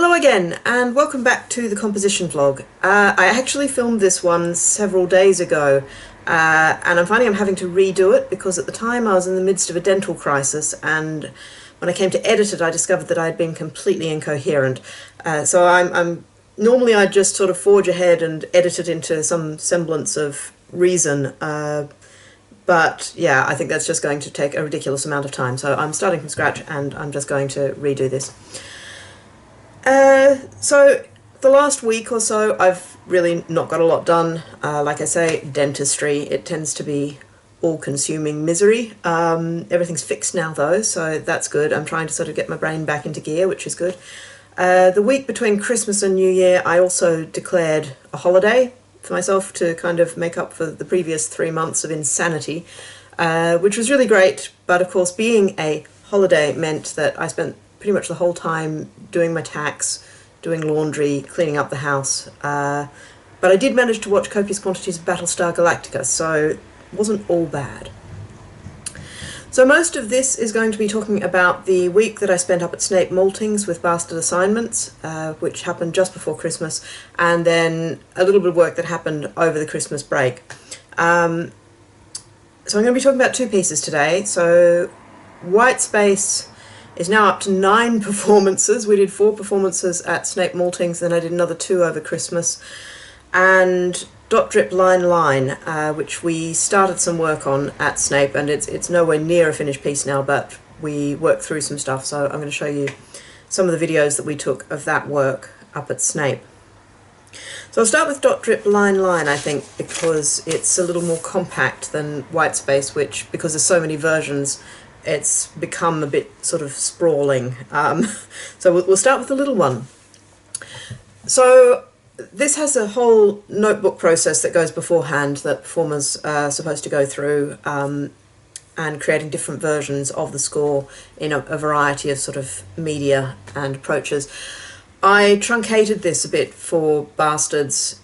Hello again, and welcome back to the composition vlog. I actually filmed this one several days ago, and I'm finding I'm having to redo it because at the time I was in the midst of a dental crisis, and when I came to edit it I discovered that I'd been completely incoherent. So I'm normally I'd just sort of forge ahead and edit it into some semblance of reason, but yeah, I think that's just going to take a ridiculous amount of time, so I'm starting from scratch and I'm just going to redo this. So the last week or so I've really not got a lot done. Like I say, dentistry, it tends to be all-consuming misery. Everything's fixed now though, so that's good. I'm trying to sort of get my brain back into gear, which is good. The week between Christmas and New Year I also declared a holiday for myself to kind of make up for the previous 3 months of insanity, which was really great, but of course being a holiday meant that I spent pretty much the whole time doing my tax, doing laundry, cleaning up the house, but I did manage to watch copious quantities of Battlestar Galactica, so it wasn't all bad. So most of this is going to be talking about the week that I spent up at Snape Maltings with Bastard Assignments, which happened just before Christmas, and then a little bit of work that happened over the Christmas break. So I'm going to be talking about two pieces today. So Whitespace is now up to 9 performances. We did 4 performances at Snape Maltings, then I did another 2 over Christmas. And Dot Drip Line Line, which we started some work on at Snape, and it's nowhere near a finished piece now, but we worked through some stuff, so I'm going to show you some of the videos that we took of that work up at Snape. So I'll start with Dot Drip Line Line, I think, because it's a little more compact than Whitespace, which, because there's so many versions, it's become a bit sort of sprawling. So we'll start with the little one. So this has a whole notebook process that goes beforehand that performers are supposed to go through, and creating different versions of the score in a variety of sort of media and approaches. I truncated this a bit for Bastards,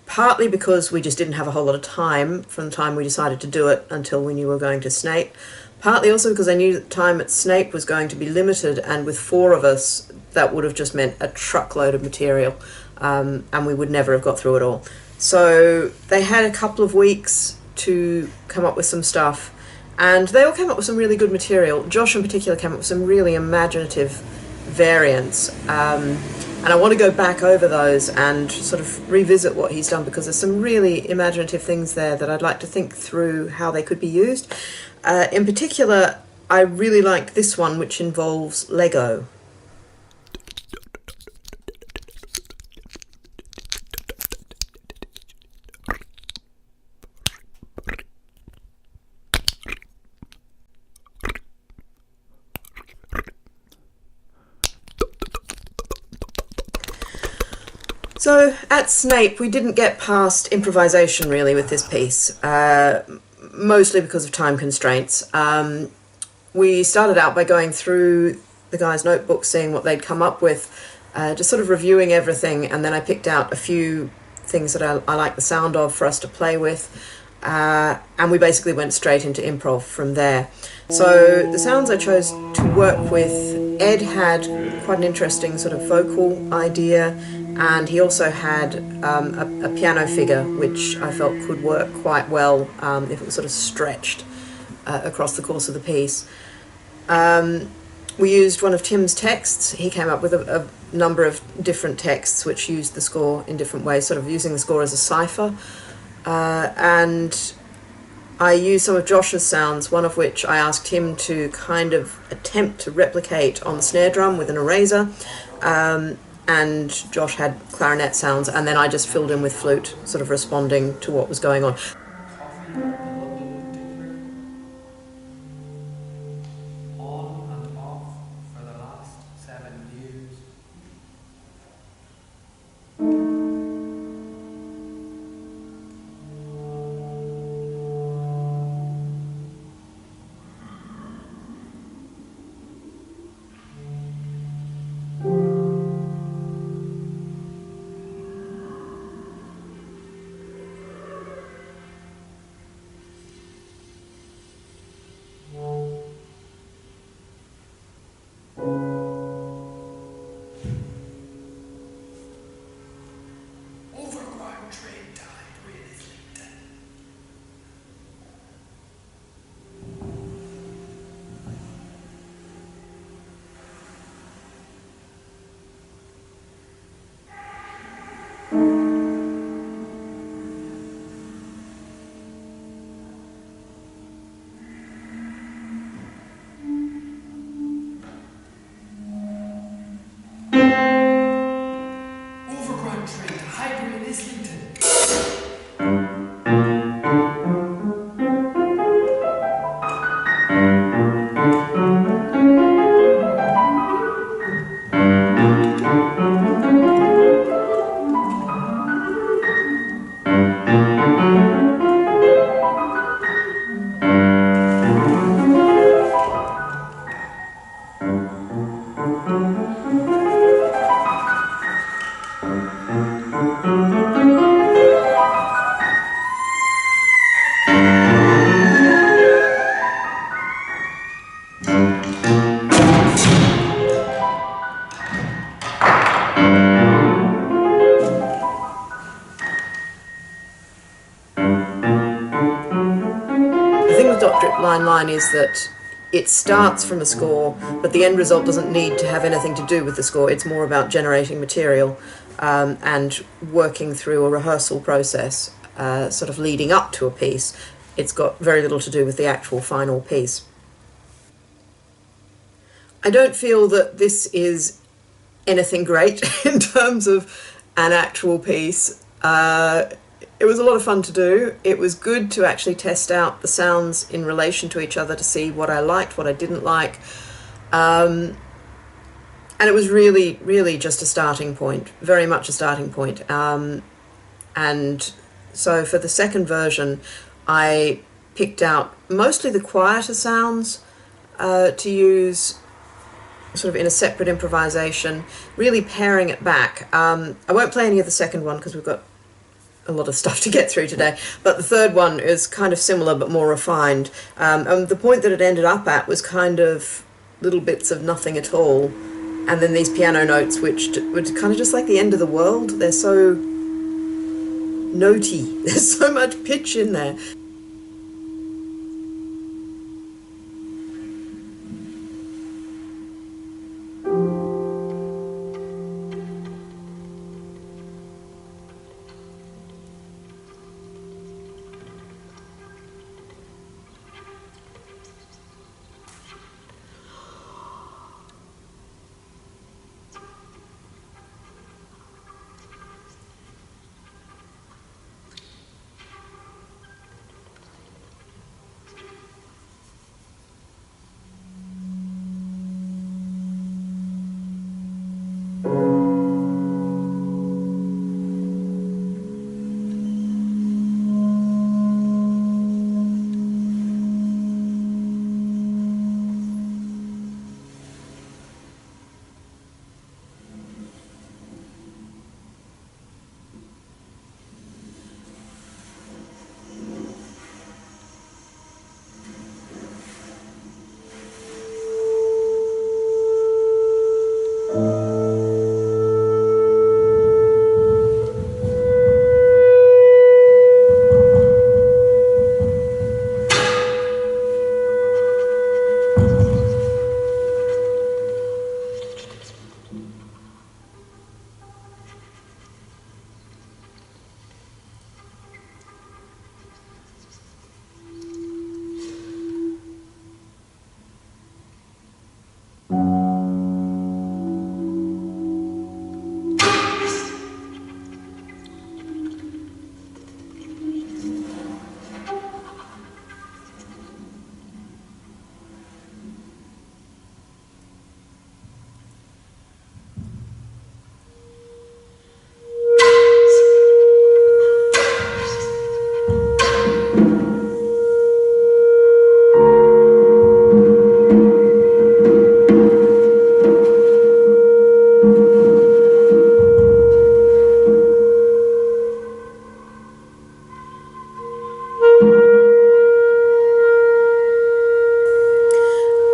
partly because we just didn't have a whole lot of time from the time we decided to do it until we knew we were going to Snape. Partly also because I knew that time at Snape was going to be limited, and with 4 of us that would have just meant a truckload of material, and we would never have got through it all. So they had a couple of weeks to come up with some stuff, and they all came up with some really good material. Josh in particular came up with some really imaginative variants, and I want to go back over those and sort of revisit what he's done, because there's some really imaginative things there that I'd like to think through how they could be used. In particular, I really liked this one, which involves Lego. So at Snape we didn't get past improvisation really with this piece, mostly because of time constraints. We started out by going through the guys' notebooks, seeing what they'd come up with, just sort of reviewing everything, and then I picked out a few things that I like the sound of for us to play with, and we basically went straight into improv from there. So the sounds I chose to work with, Ed had quite an interesting sort of vocal idea, and he also had a piano figure which I felt could work quite well if it was sort of stretched across the course of the piece. We used one of Tim's texts. He came up with a number of different texts which used the score in different ways, sort of using the score as a cipher. And I used some of Josh's sounds, one of which I asked him to kind of attempt to replicate on the snare drum with an eraser. And Josh had clarinet sounds, and then I just filled in with flute, sort of responding to what was going on. thing with Dot Drip Line Line is that it starts from a score, but the end result doesn't need to have anything to do with the score. It's more about generating material and working through a rehearsal process, sort of leading up to a piece. It's got very little to do with the actual final piece. I don't feel that this is anything great in terms of an actual piece. It was a lot of fun to do. It was good to actually test out the sounds in relation to each other to see what I liked, what I didn't like. And it was really, really just a starting point, very much a starting point. And so for the second version, I picked out mostly the quieter sounds to use sort of in a separate improvisation, really paring it back. I won't play any of the second one because we've got a lot of stuff to get through today, but the third one is kind of similar but more refined. And the point that it ended up at was kind of little bits of nothing at all, and then these piano notes which were kind of just like the end of the world. They're so notey, there's so much pitch in there.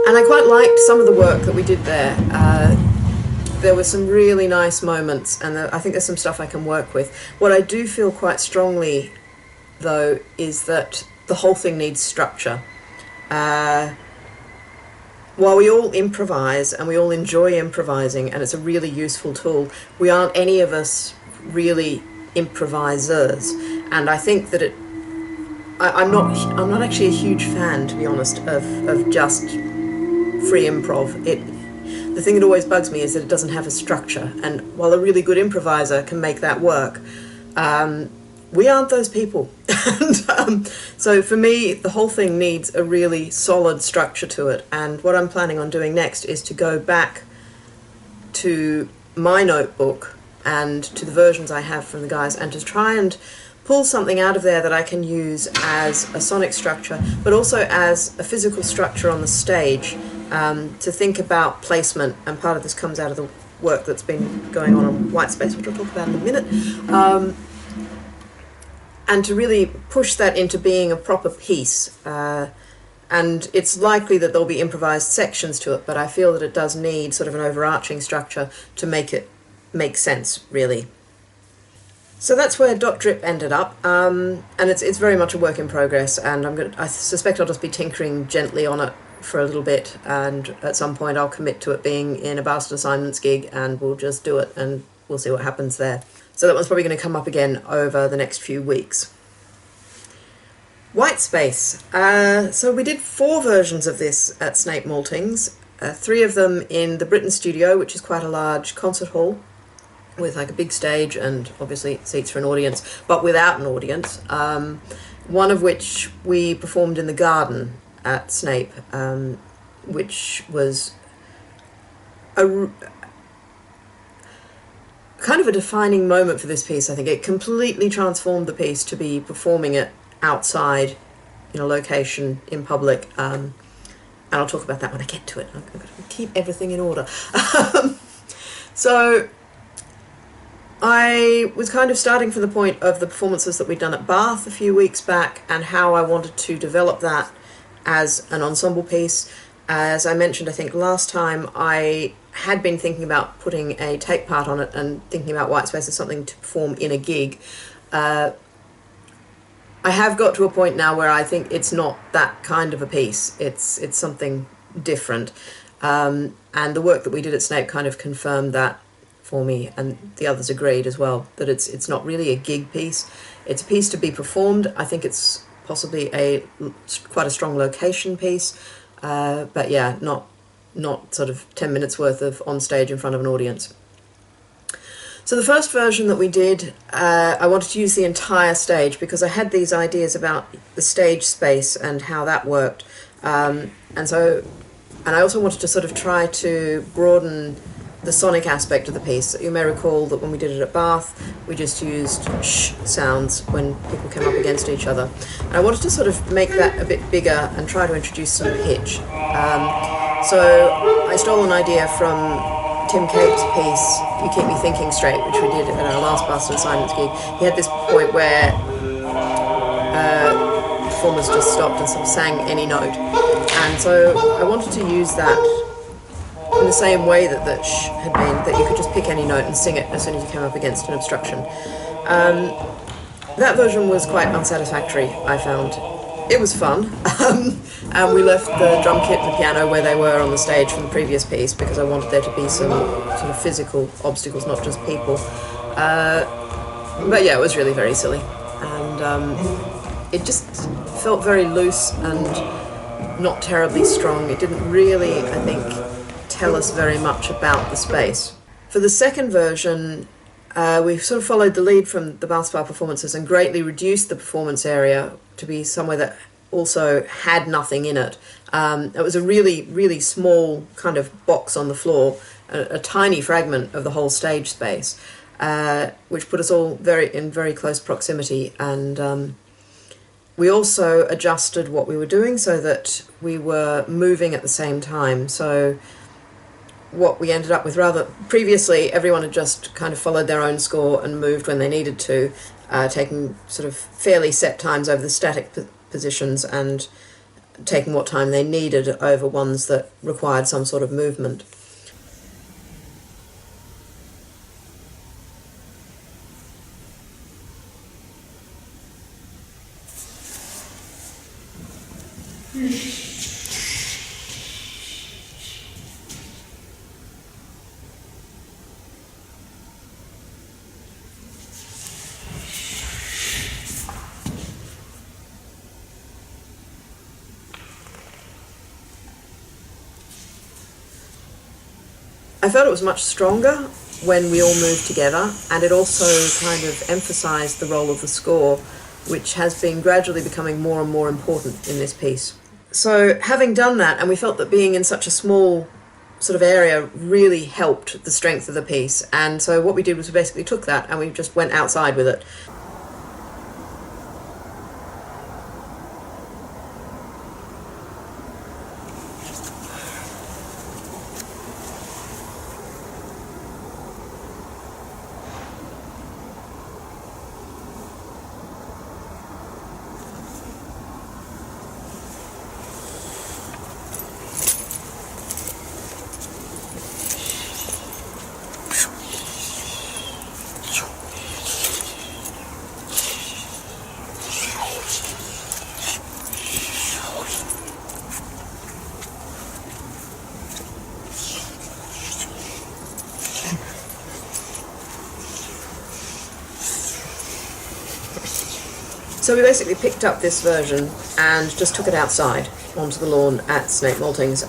And I quite liked some of the work that we did there. There were some really nice moments, and I think there's some stuff I can work with. What I do feel quite strongly, though, is that the whole thing needs structure. While we all improvise, and we all enjoy improvising, and it's a really useful tool, we aren't any of us really improvisers. And I think that I'm not actually a huge fan, to be honest, of just free improv. The thing that always bugs me is that it doesn't have a structure, and while a really good improviser can make that work, we aren't those people. And so for me, the whole thing needs a really solid structure to it, and what I'm planning on doing next is to go back to my notebook and to the versions I have from the guys, and to try and pull something out of there that I can use as a sonic structure, but also as a physical structure on the stage, to think about placement. And part of this comes out of the work that's been going on Whitespace, which I'll talk about in a minute, and to really push that into being a proper piece. And it's likely that there'll be improvised sections to it, but I feel that it does need sort of an overarching structure to make it make sense, really. So that's where Dot Drip ended up, and it's very much a work in progress, and I suspect I'll just be tinkering gently on it for a little bit, and at some point I'll commit to it being in a Bastard Assignments gig, and we'll just do it, and we'll see what happens there. So that one's probably going to come up again over the next few weeks. Whitespace. So we did 4 versions of this at Snape Maltings, 3 of them in the Britain studio, which is quite a large concert hall, with like a big stage and obviously seats for an audience, but without an audience. One of which we performed in the garden at Snape, which was a kind of a defining moment for this piece. I think it completely transformed the piece to be performing it outside in a location in public, and I'll talk about that when I get to it. I'm going to keep everything in order. So I was kind of starting from the point of the performances that we'd done at Bath a few weeks back and how I wanted to develop that as an ensemble piece. As I mentioned, I think last time, I had been thinking about putting a take part on it and thinking about Whitespace as something to perform in a gig. I have got to a point now where I think it's not that kind of a piece. It's something different. And the work that we did at Snape kind of confirmed that for me, and the others agreed as well, that it's not really a gig piece. It's a piece to be performed. I think it's possibly quite a strong location piece, but yeah, not sort of 10 minutes worth of on stage in front of an audience. So the first version that we did, I wanted to use the entire stage because I had these ideas about the stage space and how that worked, and I also wanted to sort of try to broaden the sonic aspect of the piece. You may recall that when we did it at Bath, we just used shh sounds when people came up against each other. And I wanted to sort of make that a bit bigger and try to introduce some pitch. So I stole an idea from Tim Cape's piece, You Keep Me Thinking Straight, which we did at our last Bastard Assignments gig. He had this point where performers just stopped and sort of sang any note. And so I wanted to use that in the same way that the shh had been, that you could just pick any note and sing it as soon as you came up against an obstruction. That version was quite unsatisfactory, I found. It was fun, and we left the drum kit and the piano where they were on the stage from the previous piece because I wanted there to be some sort of physical obstacles, not just people. But yeah, it was really very silly, and it just felt very loose and not terribly strong. It didn't really, I think, tell us very much about the space. For the second version, we sort of followed the lead from the Bath Spa performances and greatly reduced the performance area to be somewhere that also had nothing in it. It was a really, really small kind of box on the floor, a tiny fragment of the whole stage space, which put us all in very close proximity, and we also adjusted what we were doing so that we were moving at the same time. So what we ended up with, rather previously everyone had just kind of followed their own score and moved when they needed to, taking sort of fairly set times over the static positions and taking what time they needed over ones that required some sort of movement. I felt it was much stronger when we all moved together, and it also kind of emphasised the role of the score, which has been gradually becoming more and more important in this piece. So having done that, and we felt that being in such a small sort of area really helped the strength of the piece, and so what we did was we basically took that and we just went outside with it. So we basically picked up this version and just took it outside onto the lawn at Snape Maltings.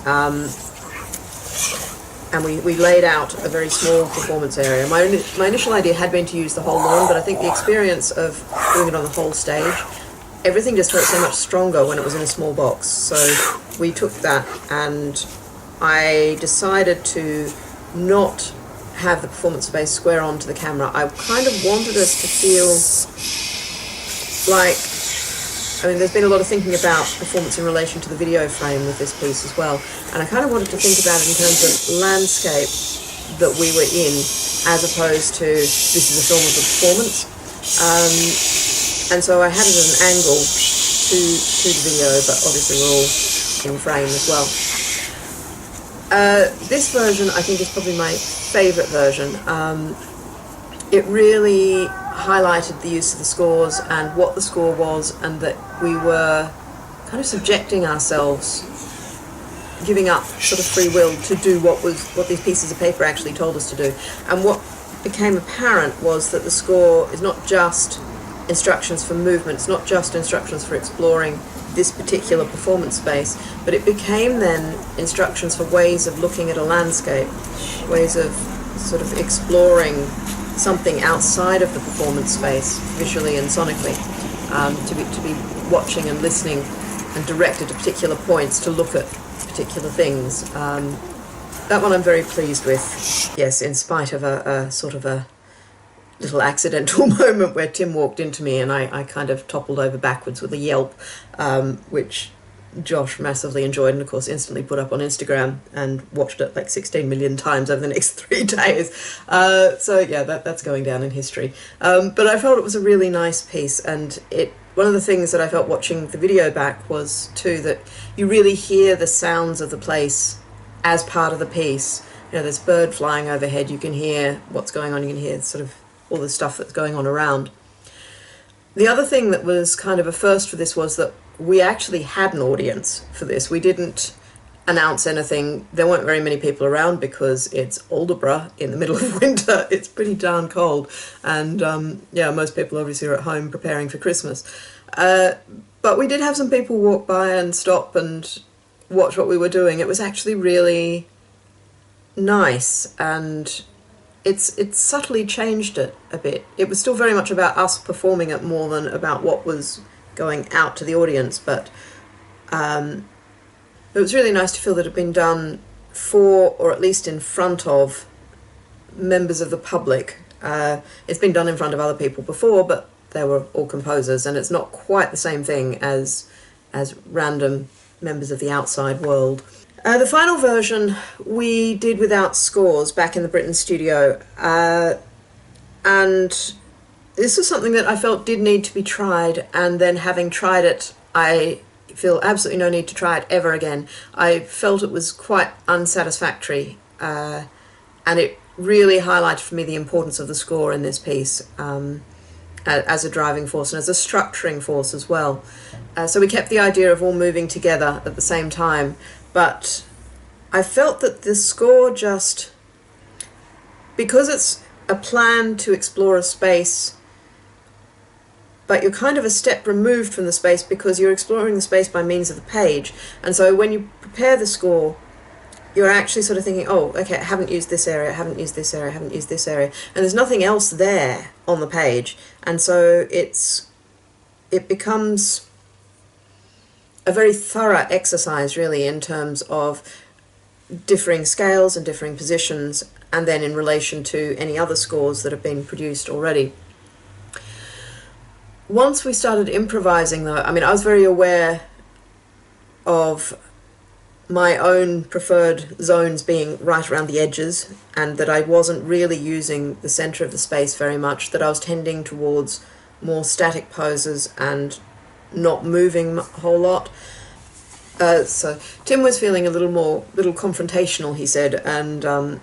And we laid out a very small performance area. My initial idea had been to use the whole lawn, but I think the experience of doing it on the whole stage, everything just felt so much stronger when it was in a small box. So we took that, and I decided to not have the performance space square onto the camera. I kind of wanted us to feel like, I mean, there's been a lot of thinking about performance in relation to the video frame with this piece as well, and I kind of wanted to think about it in terms of landscape that we were in, as opposed to this is a film of a performance. And so I had it at an angle to the video, but obviously we're all in frame as well. This version I think is probably my favourite version. It really highlighted the use of the scores and what the score was, and that we were kind of subjecting ourselves, giving up sort of free will to do what these pieces of paper actually told us to do. And what became apparent was that the score is not just instructions for movement, it's not just instructions for exploring this particular performance space, but it became then instructions for ways of looking at a landscape, ways of sort of exploring something outside of the performance space, visually and sonically, to be watching and listening and directed to particular points to look at particular things. That one I'm very pleased with, yes, in spite of a sort of a little accidental moment where Tim walked into me and I kind of toppled over backwards with a yelp, which Josh massively enjoyed and of course instantly put up on Instagram and watched it like 16 million times over the next 3 days. So yeah, that's going down in history. But I felt it was a really nice piece, and one of the things that I felt watching the video back was too that you really hear the sounds of the place as part of the piece. You know, there's a bird flying overhead, you can hear what's going on, you can hear sort of all the stuff that's going on around. The other thing that was kind of a first for this was that we actually had an audience for this. We didn't announce anything. There weren't very many people around because it's Aldeburgh in the middle of winter. It's pretty darn cold. And yeah, most people obviously are at home preparing for Christmas. But we did have some people walk by and stop and watch what we were doing. It was actually really nice, and it's subtly changed it a bit. It was still very much about us performing it more than about what was going out to the audience, but it was really nice to feel that it had been done for, or at least in front of, members of the public. It's been done in front of other people before, but they were all composers, and it's not quite the same thing as random members of the outside world. The final version we did without scores back in the Britain studio, and this was something that I felt did need to be tried, and then having tried it, I feel absolutely no need to try it ever again. I felt it was quite unsatisfactory, and it really highlighted for me the importance of the score in this piece as a driving force and as a structuring force as well. So we kept the idea of all moving together at the same time, but I felt that the score just, because it's a plan to explore a space, but you're kind of a step removed from the space because you're exploring the space by means of the page. And so when you prepare the score, you're actually sort of thinking, oh, okay, I haven't used this area, I haven't used this area, I haven't used this area. And there's nothing else there on the page. And so it becomes a very thorough exercise, really, in terms of differing scales and differing positions, and then in relation to any other scores that have been produced already. Once we started improvising, though, I mean, I was very aware of my own preferred zones being right around the edges, and that I wasn't really using the centre of the space very much, that I was tending towards more static poses and not moving a whole lot. So Tim was feeling a little confrontational, he said, and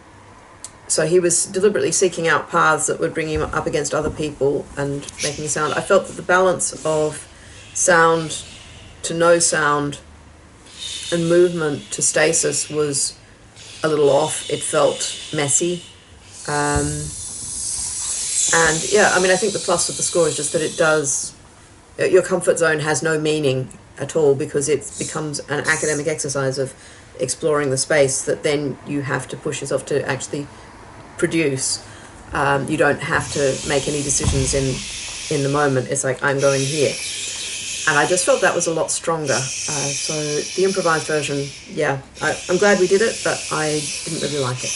so he was deliberately seeking out paths that would bring him up against other people and making sound. I felt that the balance of sound to no sound and movement to stasis was a little off. It felt messy. And yeah, I mean, I think the plus of the score is just that it does your comfort zone has no meaning at all, because it becomes an academic exercise of exploring the space that then you have to push yourself to actually produce. You don't have to make any decisions in the moment. It's like, I'm going here. And I just felt that was a lot stronger. So the improvised version, yeah, I'm glad we did it, but I didn't really like it.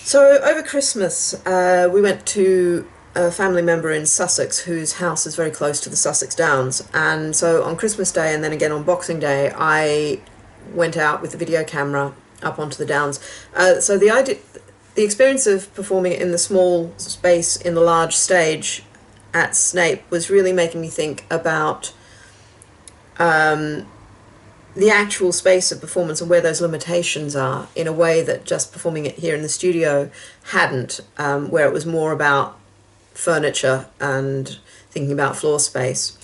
So over Christmas, we went to a family member in Sussex whose house is very close to the Sussex Downs. And so on Christmas Day and then again on Boxing Day, I went out with the video camera up onto the Downs. So the experience of performing it in the small space in the large stage at Snape was really making me think about the actual space of performance and where those limitations are, in a way that just performing it here in the studio hadn't, where it was more about furniture and thinking about floor space.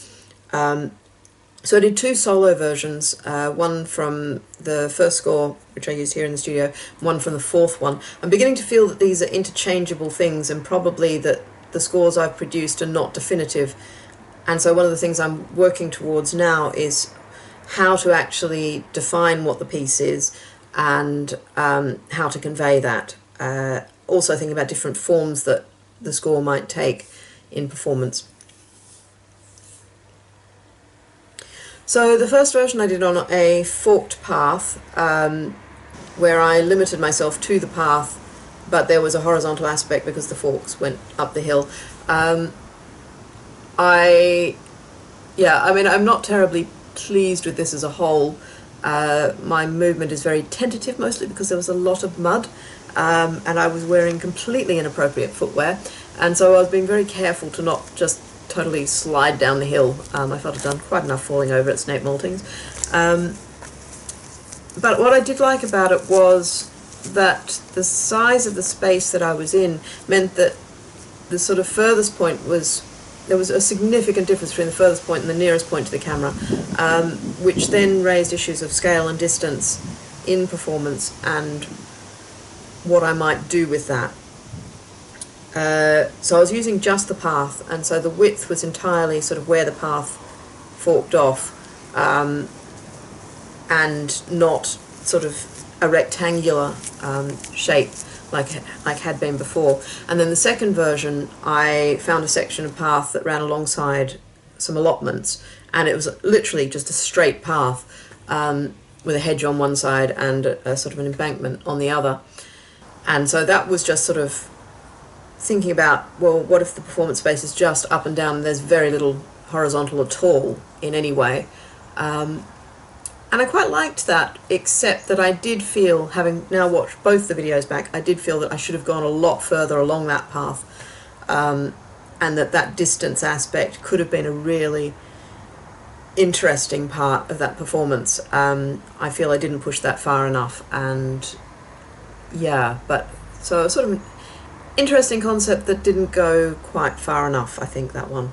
So I did 2 solo versions, one from the first score, which I used here in the studio, one from the 4th one. I'm beginning to feel that these are interchangeable things, and probably that the scores I've produced are not definitive. And so one of the things I'm working towards now is how to actually define what the piece is, and how to convey that. Also thinking about different forms that the score might take in performance. So the first version I did on a forked path, where I limited myself to the path, but there was a horizontal aspect because the forks went up the hill. I'm not terribly pleased with this as a whole. My movement is very tentative, mostly because there was a lot of mud, and I was wearing completely inappropriate footwear, and so I was being very careful to not just totally slide down the hill. I felt I'd done quite enough falling over at Snape Maltings. But what I did like about it was that the size of the space that I was in meant that the sort of furthest point was, there was a significant difference between the furthest point and the nearest point to the camera, which then raised issues of scale and distance in performance and what I might do with that. So I was using just the path, and so the width was entirely sort of where the path forked off, and not sort of a rectangular shape like had been before. And then the second version, I found a section of path that ran alongside some allotments, and it was literally just a straight path, with a hedge on one side and a sort of an embankment on the other. And so that was just sort of thinking about, well, what if the performance space is just up and down and there's very little horizontal at all in any way? And I quite liked that, except that I did feel, having now watched both the videos back, I did feel that I should have gone a lot further along that path, and that distance aspect could have been a really interesting part of that performance. I feel I didn't push that far enough, and yeah, but so sort of an interesting concept that didn't go quite far enough, I think, that one.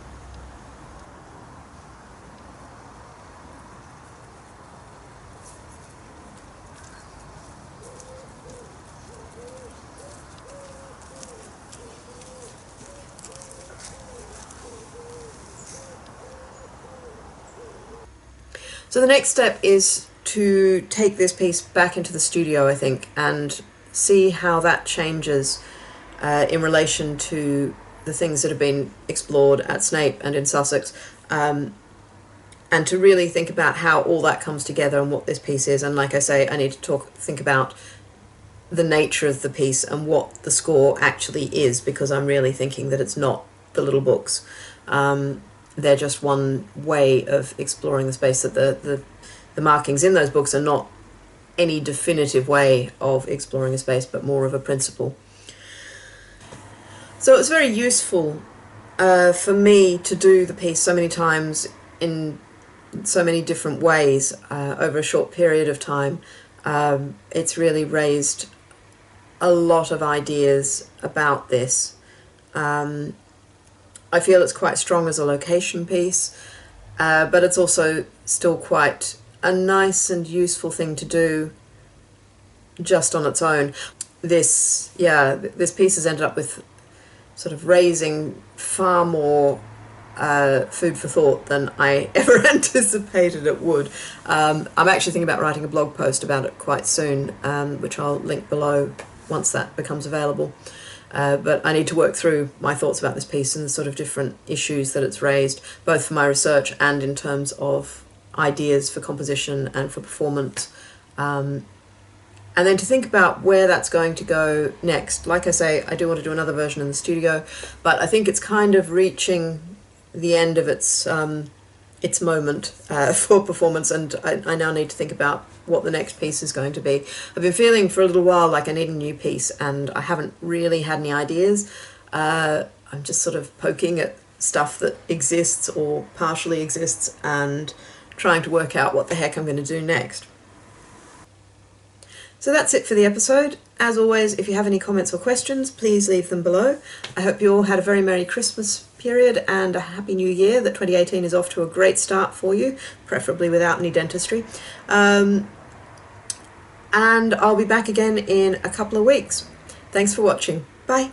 So the next step is to take this piece back into the studio, I think, and see how that changes in relation to the things that have been explored at Snape and in Sussex, and to really think about how all that comes together and what this piece is. And like I say, I need to think about the nature of the piece and what the score actually is, because I'm really thinking that it's not the little books. They're just one way of exploring the space, that the markings in those books are not any definitive way of exploring a space, but more of a principle. So it's very useful for me to do the piece so many times in so many different ways over a short period of time. It's really raised a lot of ideas about this. I feel it's quite strong as a location piece, but it's also still quite a nice and useful thing to do just on its own. This piece has ended up with sort of raising far more food for thought than I ever anticipated it would. I'm actually thinking about writing a blog post about it quite soon, which I'll link below once that becomes available. But I need to work through my thoughts about this piece and the sort of different issues that it's raised, both for my research and in terms of ideas for composition and for performance. And then to think about where that's going to go next. Like I say, I do want to do another version in the studio, but I think it's kind of reaching the end of its moment for performance, and I now need to think about what the next piece is going to be. I've been feeling for a little while like I need a new piece, and I haven't really had any ideas. I'm just sort of poking at stuff that exists or partially exists and trying to work out what the heck I'm going to do next. So that's it for the episode. As always, if you have any comments or questions, please leave them below. I hope you all had a very Merry Christmas period and a Happy New Year, that 2018 is off to a great start for you, preferably without any dentistry. And I'll be back again in a couple of weeks. Thanks for watching. Bye.